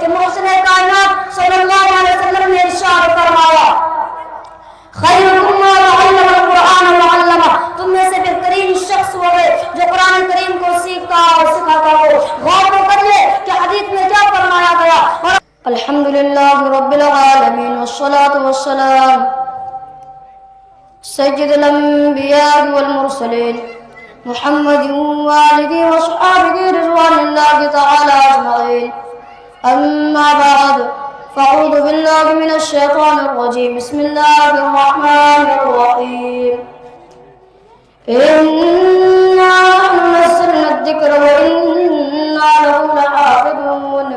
کہ محسن کائنات صلی اللہ علیہ وسلم نے ارشاد فرمایا خیرکم من تعلم القرآن وعلمہ، تم میں سے بہترین شخص وہ ہے جو قرآن کریم کو سیکھتا اور سکھاتا ہو۔ غور تو کر لے کہ حدیث میں کیا فرمایا گیا۔ الحمدللہ رب العالمین والصلاة والسلام سید الانبیاء والمرسلین محمد وآلہ وصحابہ رضوان اللہ تعالی اجمعین، اما بعد فاعوذ باللہ من الشیطان الرجیم، بسم اللہ الرحمن الرحیم، انا نزلنا الذکر وانا له لحافظون،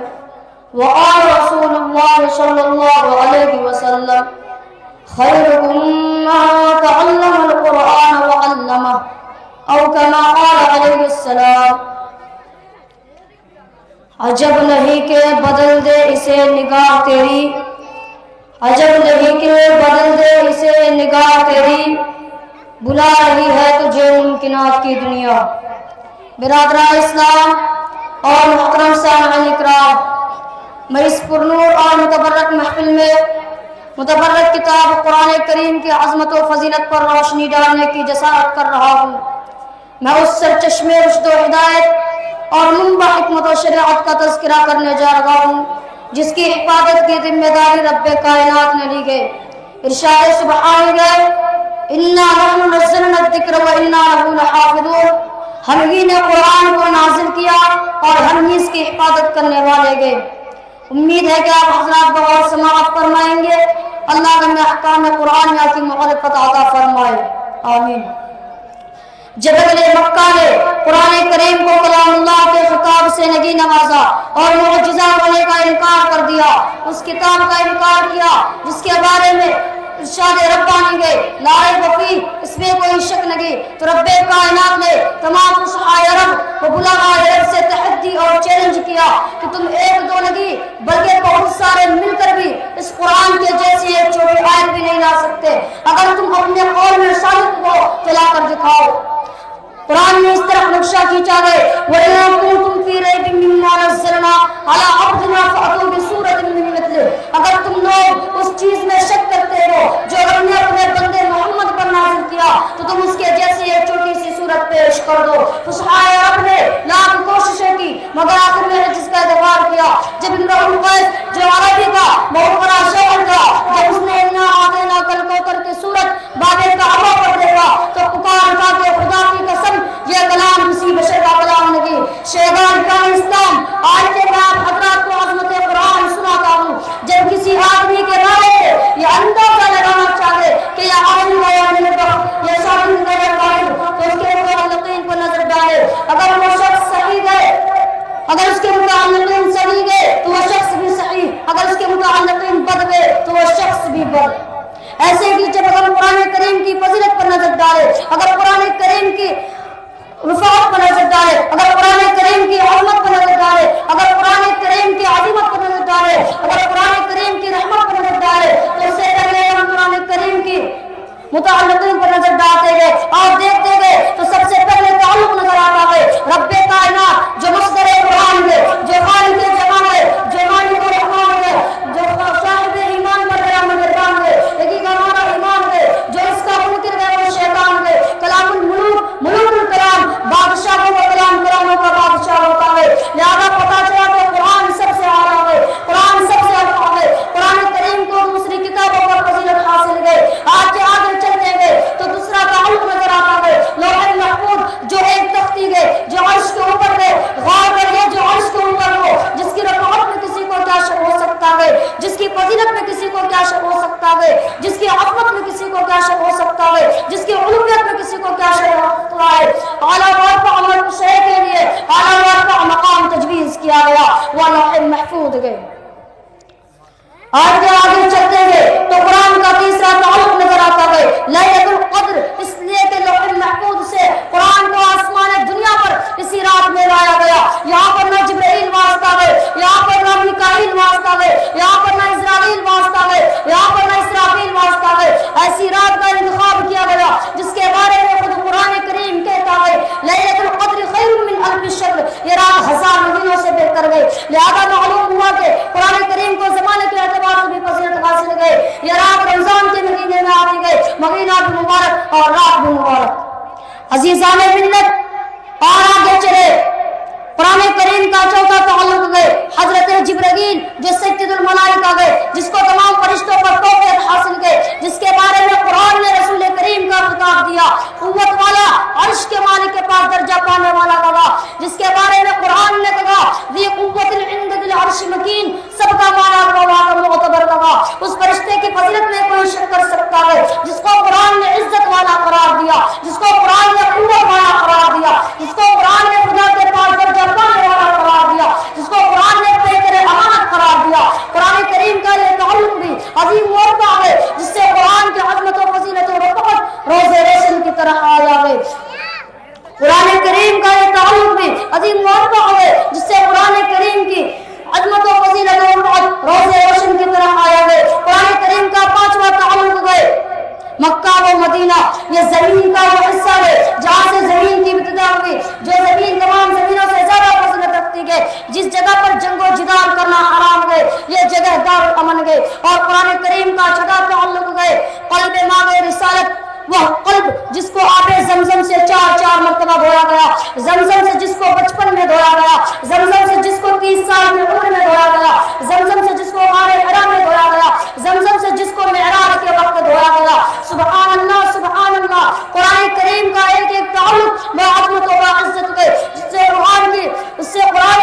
وقال رسول اللہ صلی اللہ علیہ وسلم خیرکم من تعلم القرآن وعلمہ، او کما قال علیہ السلام۔ عجب نہیں کہ بدل دے اسے نگاہ تیری، عجب نہیں کہ بدل دے اسے نگاہ تیری، بلا رہی ہے تجھے ممکنات کی دنیا۔ برادران اسلام اور محترم سامعین اکرام، میں اس پرنور اور متبرک محفل میں متبرک کتاب قرآن کریم کی عظمت و فضیلت پر روشنی ڈالنے کی جسارت کر رہا ہوں۔ میں اس سرچشمے رشد و ہدایت اور منبع حکمت و شریعت کا تذکرہ کرنے جا رہا ہوں جس کی حفاظت کی ذمہ داری رب کائنات نے لی ہے۔ ارشاد سبحان ہے انا نحن نزلنا الذکر وانا له لحافظون، ہم ہی نے قرآن کو نازل کیا اور ہم ہی اس کی حفاظت کرنے والے گے۔ امید ہے کہ آپ حضرات بغور سماعت فرمائیں گے۔ اللہ ہمیں احکام قرآن کی معرفت عطا فرمائے، آمین۔ جب اہل مکہ نے قرآن کریم کو کلام اللہ کے خطاب سے نگی نوازا اور معجزہ ہونے کا انکار کر دیا، اس کتاب کا انکار کیا جس کے بارے میں ارشاد ربانی گئے لا ریب فیہ، اس میں کوئی شک نہیں، تو رب کائنات نے تمام فصحاء عرب و بلغاء عرب سے تحدی اور چیلنج کیا کہ تم ایک دو نہیں بلکہ بہت سارے مل کر بھی اس قرآن کے جیسی ایک چھوٹی آیت بھی نہیں لا سکتے، اگر تم اپنے قول میں صادق ہو تو لا کر دکھاؤ۔ قرآن میں اس طرح نقشہ کھینچا گئے وَإِن كُنتُمْ فِي رَيْبٍ مِّمَّا نَزَّلْنَا عَلَىٰ عَبْدِنَا فَأْتُوا بِسُورَةٍ مِّن مِّثْلِهِ، اگر تم لوگ اس چیز میں شک کرتے ہو جو ہم نے اپنے بندے محمد پر نازل کیا تو تم اس کے جیسی ایک چھوٹی سی صورت پیش کر دو۔ فصحاء عرب نے لاکھ کوششیں کی مگر آخر میں جس کا اعتبار کیا جب امرؤ القیس جو عربی کا بہت بڑا شاعر تھا، جب اس نے انا اعطیناک الکوثر کی صورت باب کعبہ پر دیکھا تو پکار اٹھا کے خدا کی قسم یہ کلام کسی بشر کا کلام نہیں۔ شیخان کا اسلام آج کے میں آپ حضرات کو عظمت قرآن سناتا ہوں۔ جب کسی آدمی کے رائے یہ اندازہ لگانا چاہے کہ یہ عالم ہے یا منبر، یہ شاگرد ہے یا قائد، تو اس کے متعلقین پر نظر ڈالے، اگر وہ شخص صحیح ہے، اگر اس کے متعلقین صحیح گئے تو وہ شخص بھی صحیح، اگر اس کے متعلقین بد گئے تو وہ شخص بھی بد۔ ایسے ہی جب اگر قرآن کریم کی فضیلت پر نظر ڈالے، اگر قرآن کریم کی رفعت پر نظر ڈالے، اگر قرآن کریم کی عظمت پر نظر ڈالے، اگر قرآن کریم کی عظمت پر نظر ڈالے، اگر قرآن کریم کی رحمت پر نظر ڈالے تو اس سے پہلے ہم قرآن کریم کی متعلقین پر نظر ڈالتے گئے اور دیکھتے گئے تو سب سے پہلے تعلق نظر آتا ہے رب کائنات جو مصدر قرآن ہے، جو خالق جہان ہے، جو مالک رحمان ہے، جو صاحب ایمان پر مہربان ہے، یقین ہمارا ایمان ہے، جو اس کا منکر ہے وہ شیطان ہے۔ کلام الملوک ملوک الکلام، بادشاہوں کا کلام کلاموں کا بادشاہ ہوتا ہے، لہذا پتا چلا کہ قرآن سب سے اعلیٰ ہے، قرآن سب سے اعلیٰ ہے۔ قرآن کریم کو دوسری کتابوں پر فضیلت حاصل ہے۔ آج کے آگے چلتے گئے تو دوسرا تعلق نظر آتا ہے لوح محفوظ جو ایک تختی ہے جو عرش کے اوپر ہے، غور کریے جو عرش کے اوپر ہو، جس کی رفعت میں کسی کو کیا شک ہو سکتا ہے، جس کی فضیلت میں کسی کو کیا شک ہو سکتا ہے، جس کی عظمت میں کسی کو کیا شک ہو سکتا ہے، جس کی علویت میں کسی کو کیا شک ہو سکتا ہے۔ اعلیٰ ورفع عمل شے کے لیے اعلیٰ ورفع مقام تجویز کیا گیا وہ لوح محفوظ گئے۔ آگے چلتے گئے تو قرآن کا تیسرا تعلق نظر آتا ہے لیلۃ القدر، اس لیے کہ لوح محفوظ سے قرآن کو آسمان دنیا پر اسی رات میں لایا گیا۔ یہاں پر نہ جبرائیل واسطہ ہے، یہاں پر نہ میکائیل واسطہ ہے، یہاں پر نہ اسرائیل واسطہ ہے، یہاں پر نہ اسرافیل واسطہ ہے۔ ایسی رات کا انتخاب کیا گیا جس کے بارے میں خود قرآن کریم کہتا ہے لیلۃ القدر خیر من الف شہر، یہ رات 1000 مہینوں سے بہتر ہے۔ لہذا معلوم ہوا کہ اور رات بھی مبارک۔ عزیزان ملت اور آگے چلے، قرآن کریم کا چوتھا تعلق گئے حضرت جبرائیل جو سید الملائکہ گئے، جس کو تمام فرشتوں پر فوقیت حاصل گئے، جس کے بارے میں قرآن نے رسول کریم کا خطاب دیا، قوت والا، عرش کے مالک کے پاس درجہ پانے والا کہا، جس کے بارے میں قرآن نے کہا ذی قوت عند ذی العرش مکین، سب کا مانا معتبر کہا۔ اس فرشتے کی فضیلت میں کوئی شک کر سکتا ہے جس کو قرآن نے عزت والا قرار دیا، جس کو قرآن نے قوت والا قرار دیا، جس کو قرآن نے خدا کے پاس درجہ پانے والا قرار دیا، جس کو قرآن نے پیکر امانت قرار دیا۔ قرآن کریم کا یہ تعلق بھی عظیم موقع ہے جس سے قرآن کی عظمت و فضیلت و رفعت روز روشن کی طرح آ جائے۔ قرآن کریم کا یہ تعلق بھی عظیم موقع ہے جس سے قرآن کریم کی عظمت و فضیلت و رفعت روز روشن کی طرح آ جائے۔ قرآن کریم کا پانچواں تعلق ہے مکہ و مدینہ، یہ زمین کا وہ حصہ ہے جہاں سے زمین کی ابتدا ہوئی، جو زمین تمام زمینوں سے زیادہ فضیلت رکھتی ہے، جس جگہ پر جنگ و جدال کرنا حرام ہے، یہ جگہ دار الامن ہے۔ اور قرآن کریم کا چھٹا تعلق ہے قلب ماغ رسالت، وہ قلب جس کو آب زمزم سے چار مرتبہ دھویا گیا، زمزم سے جس کو بچپن میں دھویا گیا، زمزم سے جس کو 30 سال کی عمر میں دھویا گیا، زمزم سے جس کو غار حرا میں دھویا گیا، زمزم سے جس کو معراج کے وقت دھویا گیا۔ سبحان اللہ سبحان اللہ۔ قرآن کریم کا ایک ایک تعلق میں عظمت و عزت ہے جس سے قرآن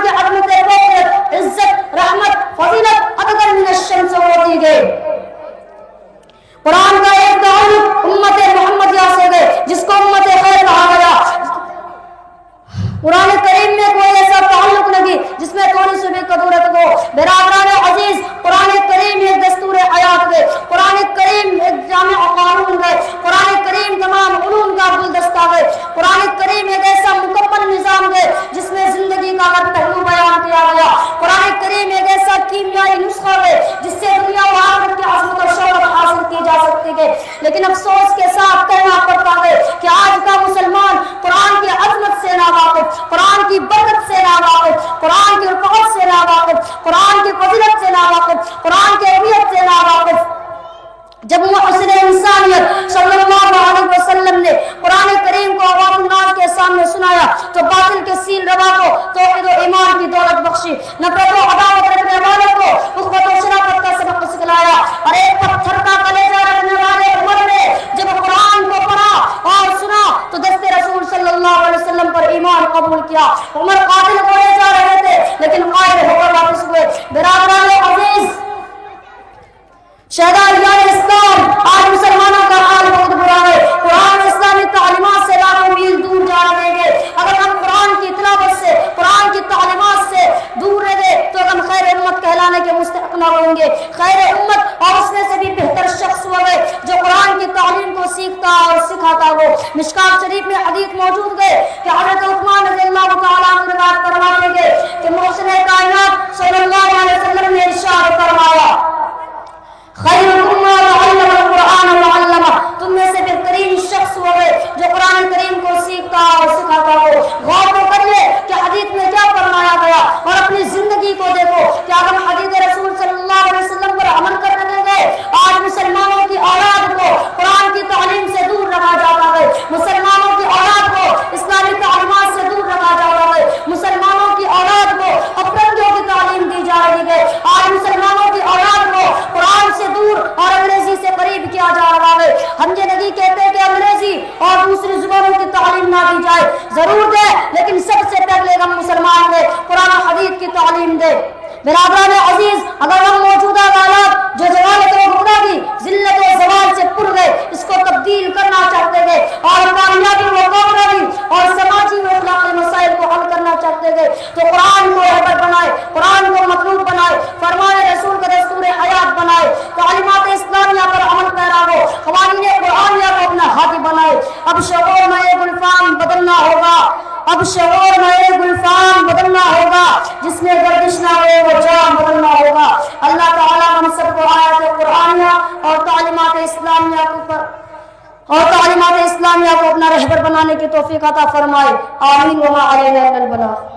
کی عظمت فوقیت عزت رحمت فضیلت اکثر من الشمس ہوتی گئی۔ قرآن کا ایک تعلق امت محمدیہ سے گئے جس کو امت خیر کہا گیا۔ قرآن کریم میں کوئی ایسا تعلق نہیں جس میں تھوڑی سی بھی کدورت ہو۔ برادران عزیز، قرآن کریم ایک دستور حیات ہے، قرآن کریم ایک جامع قانون ہے، قرآن کریم تمام علوم کا گلدستہ ہے، قرآن کریم ایک ایسا مکمل نظام ہے جس میں زندگی کا ہر پہلو بیان کیا گیا۔ قرآن کریم ایک ایسا کیمیائی نسخہ ہے جس سے دنیا و آخرت کی عظمت اور شرف حاصل کی جا سکتی ہے۔ لیکن افسوس کے ساتھ کہنا پڑتا ہے کہ آج کا مسلمان قرآن کی عظمت سے نا واقف، قرآن کی برکت سے نا واقف، قرآن کی رفعت سے نا واقف، قرآن کی فضیلت سے نا واقف، قرآن کی اہمیت سے نا واقف۔ جب محسن انسانیت صلی اللہ علیہ وسلم نے قرآن کریم کو عوام الناس کے سامنے سنایا تو باطل کے سیل روا کو توحید و ایمان کی دولت بخشی، نفرت و عداوت رکھنے والے کو اخوت و شراکت کا سبق سکھلایا، اور ایک پتھر کا کلیجہ رکھنے والے عمر نے جب قرآن کو پڑھا اور سنا تو دست رسول صلی اللہ علیہ وسلم پر ایمان قبول کیا۔ عمر قاتل ہونے جا رہے تھے لیکن قائل ہو کر واپس ہوئے۔ برادران عزیز، شہداء اسلام، آج مسلمانوں کا حال بہت برا ہے۔ قرآن اسلامی تعلیمات سے لاکھوں میل دور جا رہے ہیں۔ اگر ہم قرآن کی تلاوت سے، قرآن کی تعلیمات سے دور رہے تو ہم خیر امت کہلانے کے مستحق نہ ہوں گے۔ خیر امت اور اس میں سے بھی بہتر شخص وہ ہے جو قرآن کی تعلیم کو سیکھتا اور سکھاتا ہو۔ مشکات شریف میں حدیث موجود ہے کہ حضرت عثمان رضی اللہ تعالیٰ عنہ روایت فرماتے ہیں کہ محسن کائنات صلی اللہ علیہ وسلم نے ارشاد فرمایا خیرکم من تعلم القرآن وعلمہ، تم میں سے بہترین شخص وہ ہے جو قرآن کریم کو سیکھتا اور سکھاتا ہو۔ غور تو کریے کہ حدیث میں کیا فرمایا گیا اور اپنی زندگی کو دیکھو کہ اگر ہم حدیث رسول صلی اللہ علیہ وسلم پر عمل کرنے لگے گئے، آج مسلمانوں کی اولاد کو قرآن کی تعلیم سے دور رکھا جاتا ہے، مسلمانوں کی اولاد کو اسلامی تعلیمات سے دور رکھا جاتا ہے، مسلمانوں کی اولاد کو افرنگیوں کی تعلیم دی جا رہی ہے، آج مسلمانوں کی اولاد کو قرآن سے دور اور انگریزی سے قریب کیا جا رہا ہے۔ ہم یہ نہیں کہتے کہ انگریزی اور دوسری زبانوں کی تعلیم نہ دی جائے، ضرور دے، لیکن سب سے پہلے ہم مسلمان دے قرآن حدیث کی تعلیم دے۔ برادران عزیز، اگر ہم موجودہ حالات جو جہالت و گمراہی، ذلت و زوال سے پر گئے، اس کو تبدیل کرنا چاہتے ہیں اور کامیابی و کامیابی اور سماجی و اخلاقی مسائل کو حل کرنا چاہتے ہیں تو قرآن کو رہبر بنائے، قرآن کو مطلوب بنائے، فرمان رسول کا دستور حیات بنائے، تعلیمات اسلامیہ پر عمل پیرا ہو، قوانین قرآنیہ کو اپنا ہاتھی بنائے۔ اب شعور میں ایک گلفام بدلنا ہوگا، اب شعور میں ایک گلفام بدلنا ہوگا، جس میں گردش نہ ہو وہ جام بدلنا ہوگا۔ اللہ تعالیٰ ہم سب کو آیات قرآنیہ اور تعلیمات اسلامیہ کو اپنا رہبر بنانے کی توفیق عطا فرمائے۔ آمین۔ وما علینا الا البلاغ۔